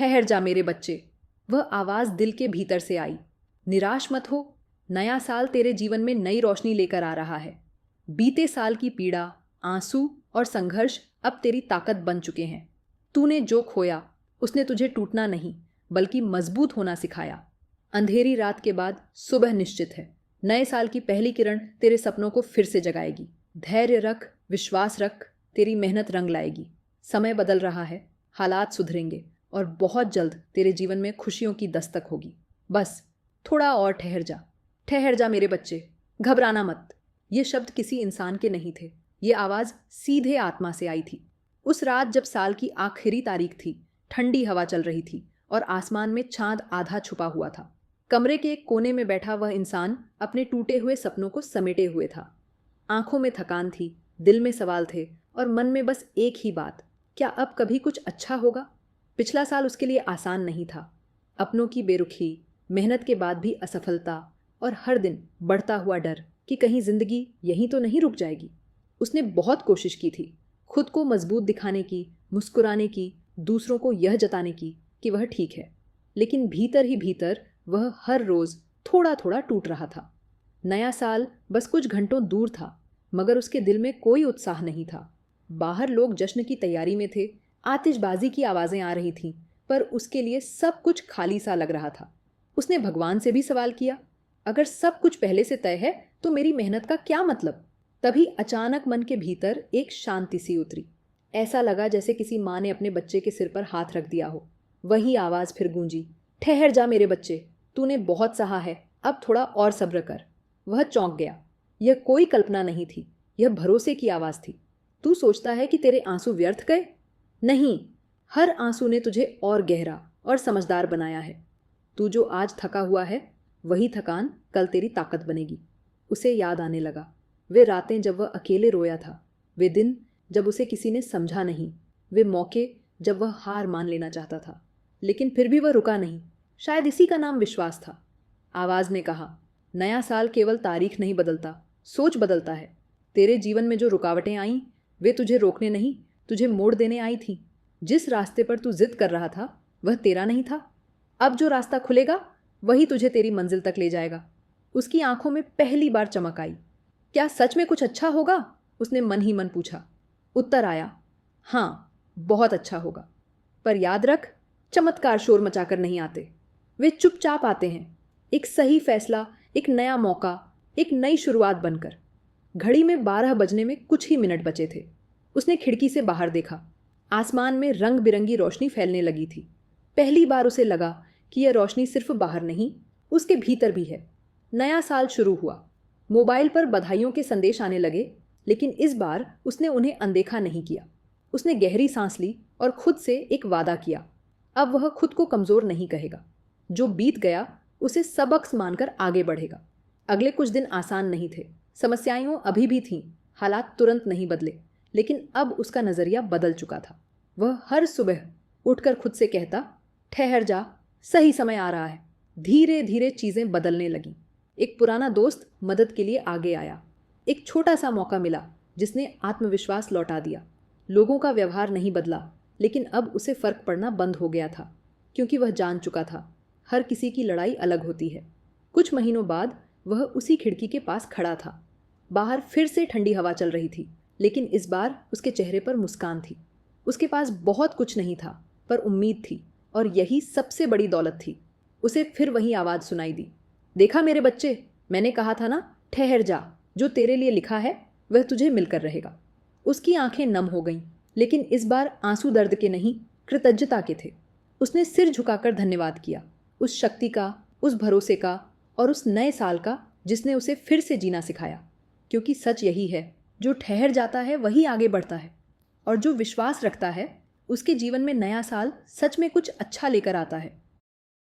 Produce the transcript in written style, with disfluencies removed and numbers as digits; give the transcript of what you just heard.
ठहर जा मेरे बच्चे। वह आवाज़ दिल के भीतर से आई। निराश मत हो, नया साल तेरे जीवन में नई रोशनी लेकर आ रहा है। बीते साल की पीड़ा, आंसू और संघर्ष अब तेरी ताकत बन चुके हैं। तूने जो खोया उसने तुझे टूटना नहीं बल्कि मजबूत होना सिखाया। अंधेरी रात के बाद सुबह निश्चित है। नए साल की पहली किरण तेरे सपनों को फिर से जगाएगी। धैर्य रख, विश्वास रख, तेरी मेहनत रंग लाएगी। समय बदल रहा है, हालात सुधरेंगे और बहुत जल्द तेरे जीवन में खुशियों की दस्तक होगी। बस थोड़ा और ठहर जा। ठहर जा मेरे बच्चे, घबराना मत। ये शब्द किसी इंसान के नहीं थे, ये आवाज़ सीधे आत्मा से आई थी। उस रात जब साल की आखिरी तारीख थी, ठंडी हवा चल रही थी और आसमान में चांद आधा छुपा हुआ था। कमरे के एक कोने में बैठा वह इंसान अपने टूटे हुए सपनों को समेटे हुए था। आंखों में थकान थी, दिल में सवाल थे और मन में बस एक ही बात, क्या अब कभी कुछ अच्छा होगा? पिछला साल उसके लिए आसान नहीं था। अपनों की बेरुखी, मेहनत के बाद भी असफलता और हर दिन बढ़ता हुआ डर कि कहीं जिंदगी यहीं तो नहीं रुक जाएगी। उसने बहुत कोशिश की थी, खुद को मजबूत दिखाने की, मुस्कुराने की, दूसरों को यह जताने की कि वह ठीक है, लेकिन भीतर ही भीतर वह हर रोज़ थोड़ा थोड़ा टूट रहा था। नया साल बस कुछ घंटों दूर था, मगर उसके दिल में कोई उत्साह नहीं था। बाहर लोग जश्न की तैयारी में थे, आतिशबाजी की आवाज़ें आ रही थीं, पर उसके लिए सब कुछ खाली सा लग रहा था। उसने भगवान से भी सवाल किया, अगर सब कुछ पहले से तय है तो मेरी मेहनत का क्या मतलब? तभी अचानक मन के भीतर एक शांति सी उतरी। ऐसा लगा जैसे किसी माँ ने अपने बच्चे के सिर पर हाथ रख दिया हो। वही आवाज़ फिर गूंजी, ठहर जा मेरे बच्चे, तूने बहुत सहा है, अब थोड़ा और सब्र कर। वह चौंक गया। यह कोई कल्पना नहीं थी, यह भरोसे की आवाज़ थी। तू सोचता है कि तेरे आंसू व्यर्थ गए? नहीं, हर आंसू ने तुझे और गहरा और समझदार बनाया है। तू जो आज थका हुआ है, वही थकान कल तेरी ताकत बनेगी। उसे याद आने लगा वे रातें जब वह अकेले रोया था, वे दिन जब उसे किसी ने समझा नहीं, वे मौके जब वह हार मान लेना चाहता था, लेकिन फिर भी वह रुका नहीं। शायद इसी का नाम विश्वास था। आवाज़ ने कहा, नया साल केवल तारीख नहीं बदलता, सोच बदलता है। तेरे जीवन में जो रुकावटें आईं, वे तुझे रोकने नहीं, तुझे मोड़ देने आई थीं। जिस रास्ते पर तू जिद कर रहा था, वह तेरा नहीं था। अब जो रास्ता खुलेगा, वही तुझे तेरी मंजिल तक ले जाएगा। उसकी आंखों में पहली बार चमक आई। क्या सच में कुछ अच्छा होगा? उसने मन ही मन पूछा। उत्तर आया, हाँ, बहुत अच्छा होगा। पर याद रख, चमत्कार शोर मचाकर नहीं आते, वे चुपचाप आते हैं। एक सही फैसला, एक नया मौका, एक नई शुरुआत बनकर। घड़ी में 12 बजने में कुछ ही मिनट बचे थे। उसने खिड़की से बाहर देखा। आसमान में रंग बिरंगी रोशनी फैलने लगी थी। पहली बार उसे लगा कि यह रोशनी सिर्फ बाहर नहीं, उसके भीतर भी है। नया साल शुरू हुआ। मोबाइल पर बधाइयों के संदेश आने लगे, लेकिन इस बार उसने उन्हें अनदेखा नहीं किया। उसने गहरी सांस ली और खुद से एक वादा किया, अब वह खुद को कमज़ोर नहीं कहेगा। जो बीत गया उसे सबक मानकर आगे बढ़ेगा। अगले कुछ दिन आसान नहीं थे, समस्याएं अभी भी थीं, हालात तुरंत नहीं बदले, लेकिन अब उसका नज़रिया बदल चुका था। वह हर सुबह उठकर खुद से कहता, ठहर जा, सही समय आ रहा है। धीरे धीरे चीज़ें बदलने लगीं। एक पुराना दोस्त मदद के लिए आगे आया। एक छोटा सा मौका मिला जिसने आत्मविश्वास लौटा दिया। लोगों का व्यवहार नहीं बदला, लेकिन अब उसे फ़र्क पड़ना बंद हो गया था, क्योंकि वह जान चुका था हर किसी की लड़ाई अलग होती है। कुछ महीनों बाद वह उसी खिड़की के पास खड़ा था। बाहर फिर से ठंडी हवा चल रही थी, लेकिन इस बार उसके चेहरे पर मुस्कान थी। उसके पास बहुत कुछ नहीं था, पर उम्मीद थी, और यही सबसे बड़ी दौलत थी। उसे फिर वही आवाज़ सुनाई दी, देखा मेरे बच्चे, मैंने कहा था ना, ठहर जा, जो तेरे लिए लिखा है वह तुझे मिलकर रहेगा। उसकी आंखें नम हो गईं, लेकिन इस बार आंसू दर्द के नहीं, कृतज्ञता के थे। उसने सिर झुकाकर धन्यवाद किया, उस शक्ति का, उस भरोसे का और उस नए साल का जिसने उसे फिर से जीना सिखाया। क्योंकि सच यही है, जो ठहर जाता है वही आगे बढ़ता है, और जो विश्वास रखता है उसके जीवन में नया साल सच में कुछ अच्छा लेकर आता है।